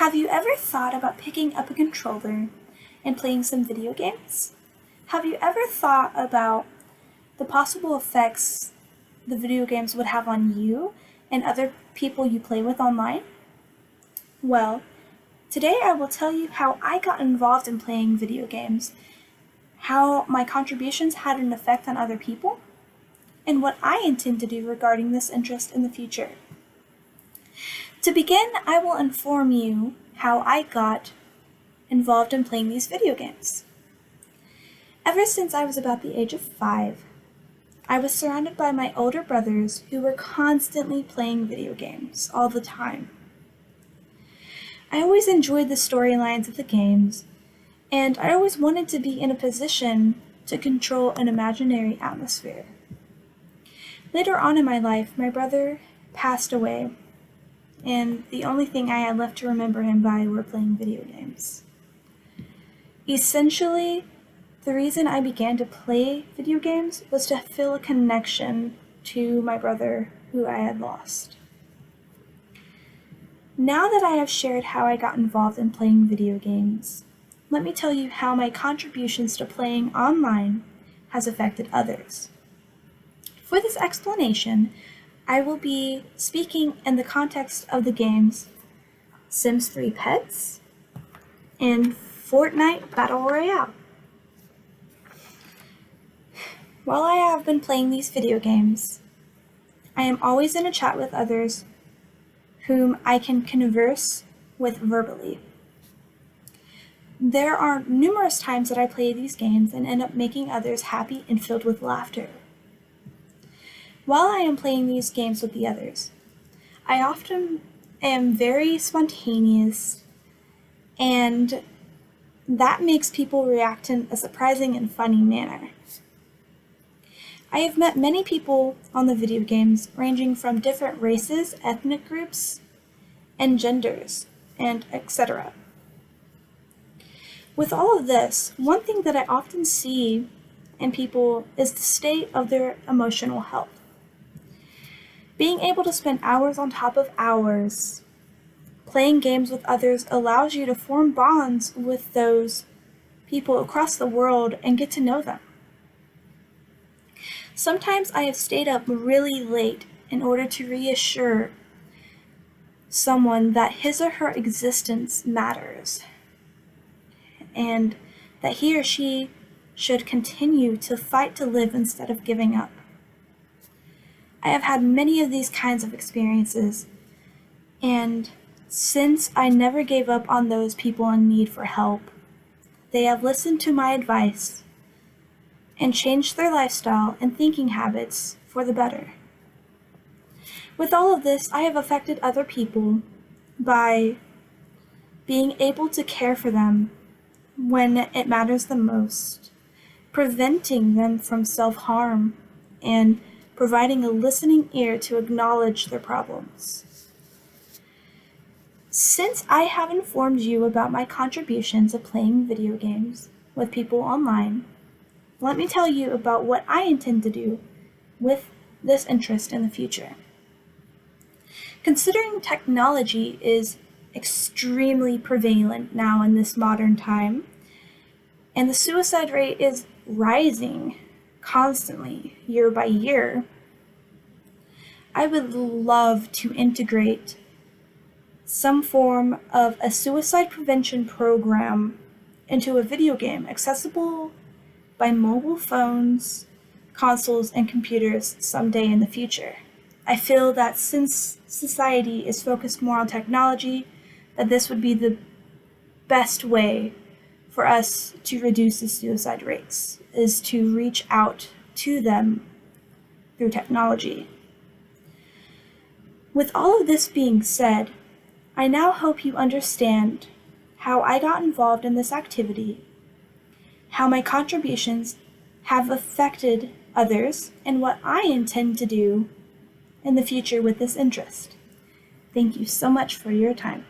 Have you ever thought about picking up a controller and playing some video games? Have you ever thought about the possible effects the video games would have on you and other people you play with online? Well, today I will tell you how I got involved in playing video games, how my contributions had an effect on other people, and what I intend to do regarding this interest in the future. To begin, I will inform you how I got involved in playing these video games. Ever since I was about the age of 5, I was surrounded by my older brothers who were constantly playing video games all the time. I always enjoyed the storylines of the games, and I always wanted to be in a position to control an imaginary atmosphere. Later on in my life, my brother passed away, and the only thing I had left to remember him by were playing video games. Essentially, the reason I began to play video games was to feel a connection to my brother who I had lost. Now that I have shared how I got involved in playing video games, let me tell you how my contributions to playing online has affected others. For this explanation, I will be speaking in the context of the games Sims 3 Pets and Fortnite Battle Royale. While I have been playing these video games, I am always in a chat with others whom I can converse with verbally. There are numerous times that I play these games and end up making others happy and filled with laughter. While I am playing these games with the others, I often am very spontaneous, and that makes people react in a surprising and funny manner. I have met many people on the video games ranging from different races, ethnic groups, and genders, and etc. With all of this, one thing that I often see in people is the state of their emotional health. Being able to spend hours on top of hours playing games with others allows you to form bonds with those people across the world and get to know them. Sometimes I have stayed up really late in order to reassure someone that his or her existence matters and that he or she should continue to fight to live instead of giving up. I have had many of these kinds of experiences, and since I never gave up on those people in need for help, they have listened to my advice and changed their lifestyle and thinking habits for the better. With all of this, I have affected other people by being able to care for them when it matters the most, preventing them from self-harm, and providing a listening ear to acknowledge their problems. Since I have informed you about my contributions of playing video games with people online, let me tell you about what I intend to do with this interest in the future. Considering technology is extremely prevalent now in this modern time, and the suicide rate is rising constantly year by year, I would love to integrate some form of a suicide prevention program into a video game accessible by mobile phones, consoles, and computers someday in the future. I feel that since society is focused more on technology, that this would be the best way for us to reduce the suicide rates, is to reach out to them through technology. With all of this being said, I now hope you understand how I got involved in this activity, how my contributions have affected others, and what I intend to do in the future with this interest. Thank you so much for your time.